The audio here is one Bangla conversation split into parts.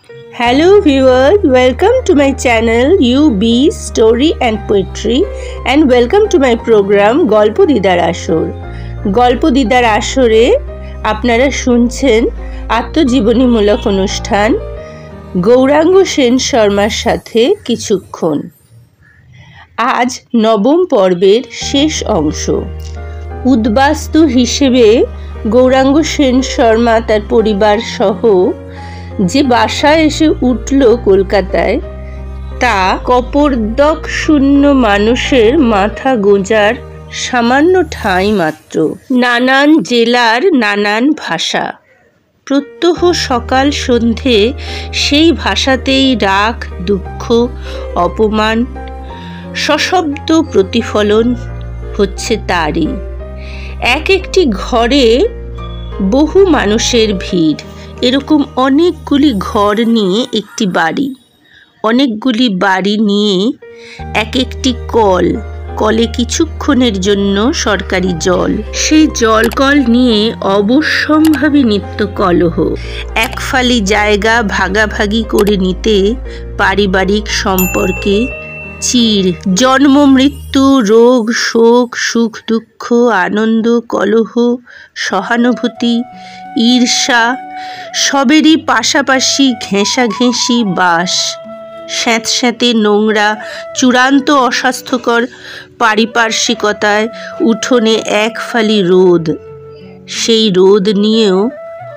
Hello viewers, welcome to my channel UB Story and Poetry and welcome to my program গল্প দিদার আসর। গল্প দিদার আসরে আপনারা শুনছেন আত্মজীবনীমূলক অনুষ্ঠান গৌরাঙ্গ সেন শর্মার সাথে কিছুক্ষণ। আজ নবম পর্বের শেষ অংশ। উদ্বাস্তু হিসেবে গৌরাঙ্গ সেন শর্মা তার পরিবার সহ যে বাসায় এসে উঠল কলকাতায়, তা কপর্দক শূন্য মানুষের মাথা গোঁজার সামান্য ঠাঁই মাত্র। নানান জেলার নানান ভাষা, প্রত্যহ সকাল সন্ধে সেই ভাষাতেই রাগ, দুঃখ, অপমান সশব্দ প্রতিফলন হচ্ছে তারই। এক একটি ঘরে বহু মানুষের ভিড়। এরকম অনেকগুলি ঘর নিয়ে একটি বাড়ি, অনেকগুলি বাড়ি নিয়ে এক একটি কল, কলে কিছুক্ষণের জন্য সরকারি জল, সেই জল কল নিয়ে অবশ্যম্ভাবী নিত্য কলহ। এক ফালি জায়গা ভাগাভাগি করে নিতে পারিবারিক সম্পর্কে চির, জন্ম মৃত্যু, রোগ শোক, সুখ দুঃখ, আনন্দ, কলহ, সহানুভূতি, ঈর্ষা সবেরই পাশাপাশি ঘেঁষাঘেঁষি বাস। স্যাঁতস্যাঁতে নোংরা, চূড়ান্ত অস্বাস্থ্যকর পারিপার্শ্বিকতায় উঠোনে এক ফালি রোদ, সেই রোদ নিয়েও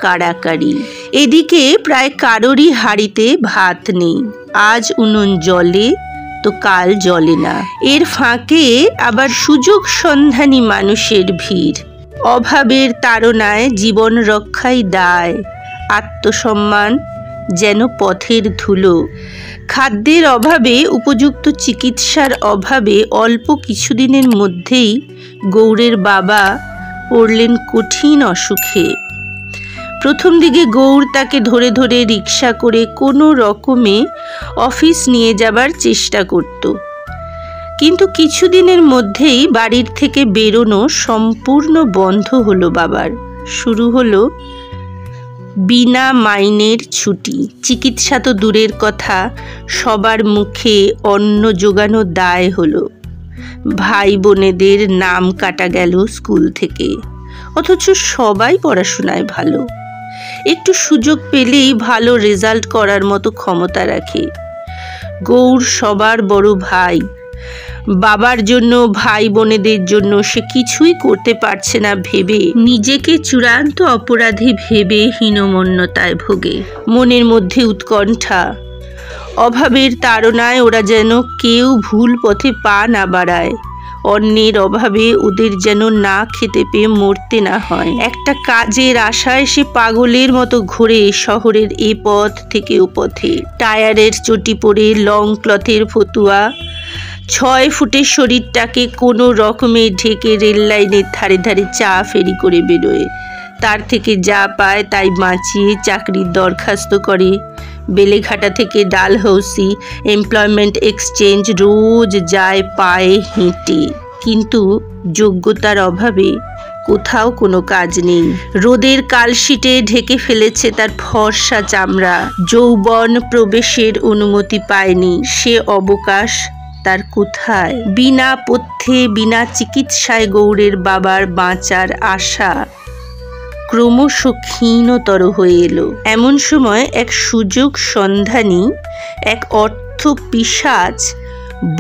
কাড়াকাড়ি। এদিকে প্রায় কারোরই হাঁড়িতে ভাত নেই। আজ উনুন জ্বলে তো কাল জ্বলে না। এর ফাঁকে আবার সুযোগ সন্ধানী মানুষের ভিড়। অভাবের তাড়নায় জীবন রক্ষাই দায়, আত্মসম্মান যেন পথের ধুলো। খাদ্যের অভাবে, উপযুক্ত চিকিৎসার অভাবে অল্প কিছুদিনের মধ্যেই গৌরের বাবা পড়লেন কঠিন অসুখে। প্রথম দিকে গৌর তাকে ধরে ধরে রিকশা করে কোনো রকমে অফিস নিয়ে যাবার চেষ্টা করত, কিন্তু কিছুদিনের মধ্যেই বাড়ির থেকে বেরোনো সম্পূর্ণ বন্ধ হলো বাবার। শুরু হলো বিনা মাইনের ছুটি। চিকিৎসা তো দূরের কথা, সবার মুখে অন্ন জোগানো দায় হলো। ভাই বোনেদের নাম কাটা গেল স্কুল থেকে, অথচ সবাই পড়াশোনায় ভালো। একটু সুযোগ পেলেই ভালো রেজাল্ট করার মতো ক্ষমতা রাখে। গৌর সবার বড় ভাই। বাবার জন্য, ভাই বোনেদের জন্য সে কিছুই করতে পারছে না ভেবে নিজেকে চূড়ান্ত অপরাধী ভেবে হীনমন্যতায় ভোগে। মনের মধ্যে উৎকণ্ঠা। অভাবের তাড়নায় ওরা যেন কেউ ভুল পথে পা না বাড়ায়। অন্যের অভাবে ওদের যেন না খেতে পেয়ে মরতে না হয়। একটা কাজের আশায় সে পাগলের মতো ঘুরে শহরের এ পথ থেকে ও পথে। টায়ারের চটি পরে, লং ক্লথের ফতুয়া, 6 ফুটের শরীরটাকে কোনো রকমে ঢেকে রেল লাইনের ধারে ধারে চা ফেরি করে বেরোয়। তার থেকে যা পায় তাই বাঁচিয়ে চাকরির দরখাস্ত করে। বেলেঘাটা থেকে ডালহৌসি, এমপ্লয়মেন্ট এক্সচেঞ্জ রোজ যায় পায়ে হেঁটে, কিন্তু যোগ্যতার অভাবে কোথাও কোনো কাজ নেই। রোদের কালশিটে ঢেকে ফেলেছে তার ফর্সা চামড়া। যৌবন প্রবেশের অনুমতি পায়নি। সে অবকাশ তার কোথায়? বিনা পথ্যে, বিনা চিকিৎসায় গৌরের বাবার বাঁচার আশা ক্রমশ ক্ষীণতর হয়ে এলো। এমন সময় এক সুযোগ সন্ধানী, এক অর্থ পিশাচ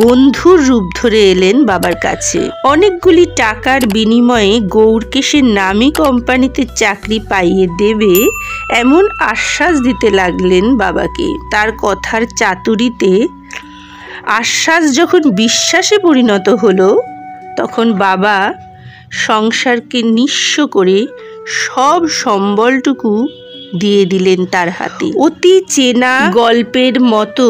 বন্ধুর রূপ ধরে এলেন বাবার কাছে। অনেকগুলি টাকার বিনিময়ে গৌরকে সে নামী কোম্পানিতে চাকরি পাইয়ে দেবে এমন আশ্বাস দিতে লাগলেন বাবাকে। তার কথার চাতুরিতে আশ্বাস যখন বিশ্বাসে পরিণত হলো, তখন বাবা সংসারকে নিঃস্ব করে সব সম্বলটুকু দিয়ে দিলেন তার হাতে। অতি চেনা গল্পের মতো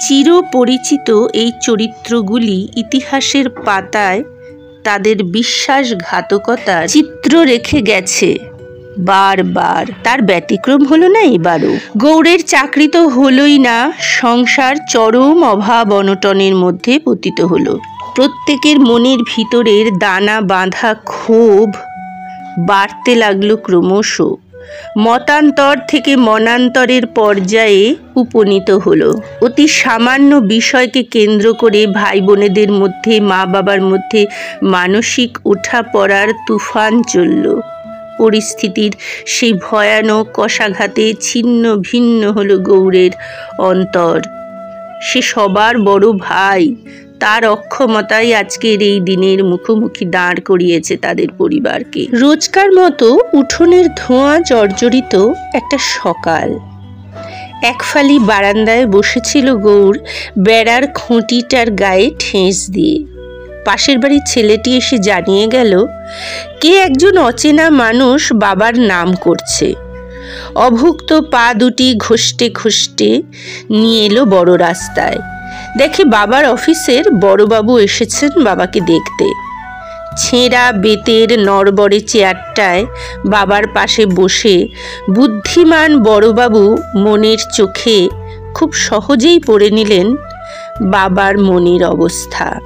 চিরপরিচিত এই চরিত্রগুলি ইতিহাসের পাতায় তাদের বিশ্বাসঘাতকতার চিত্র রেখে গেছে বারবার। তার ব্যতিক্রম হলো না এবারও। গৌরের চাকরি তো হলোই না, সংসার চরম অভাব অনটনের মধ্যে পতিত হলো। প্রত্যেকের মনের ভিতরের দানা বাঁধা ক্ষোভ বাড়তে লাগলো ক্রমশ। মতান্তর থেকে মনান্তরের পর্যায়ে উপনীত হলো। অতি সামান্য বিষয়কে কেন্দ্র করে ভাই বোনেদের মধ্যে, মা বাবার মধ্যে মানসিক ওঠাপড়ার তুফান চলল। পরিস্থিতির সেই ভয়ানক কষাঘাতে ছিন্ন ভিন্ন হলো গৌরের অন্তর। সে সবার বড় ভাই, তার অক্ষমতাই আজকের এই দিনের মুখোমুখি দাঁড় করিয়েছে তাদের পরিবারকে। রোজকার মতো উঠোনের ধোঁয়া জর্জরিত একটা সকাল। একফালি বারান্দায় বসেছিল গৌর বেড়ার খুঁটিটার গায়ে ঠেস দিয়ে। পাশের বাড়ির ছেলেটি এসে জানিয়ে গেল কে একজন অচেনা মানুষ বাবার নাম করছে। অভুক্ত পা দুটি ঘষতে ঘষতে নিয়ে এলো বড় রাস্তায়। দেখে বাবার অফিসের বড়বাবু এসেছেন বাবাকে দেখতে। ছেঁড়া বেতের নড়বড়ে চেয়ারটায় বাবার পাশে বসে বুদ্ধিমান বড়বাবু মনের চোখে খুব সহজেই পড়ে নিলেন বাবার মনের অবস্থা।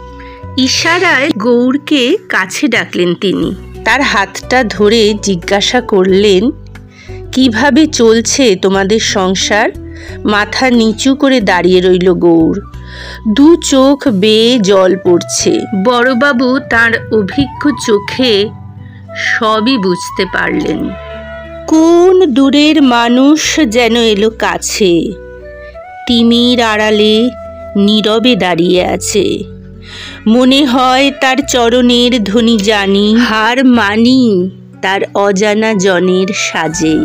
ইশারায় গৌরকে কাছে ডাকলেন তিনি। তার হাতটা ধরে জিজ্ঞাসা করলেন, কিভাবে চলছে তোমাদের সংসার? মাথা নিচু করে দাঁড়িয়ে রইল গৌর। দু চোখ বেয়ে জল পড়ছে। বড়বাবু তার অভিজ্ঞ চোখে সবই বুঝতে পারলেন। কোন দূরের মানুষ যেন এলো কাছে, তিমির আড়ালে নীরবে দাঁড়িয়ে আছে। মনে হয় তার চরণের ধ্বনি জানি, হার মানি তার অজানা জনের সাজে।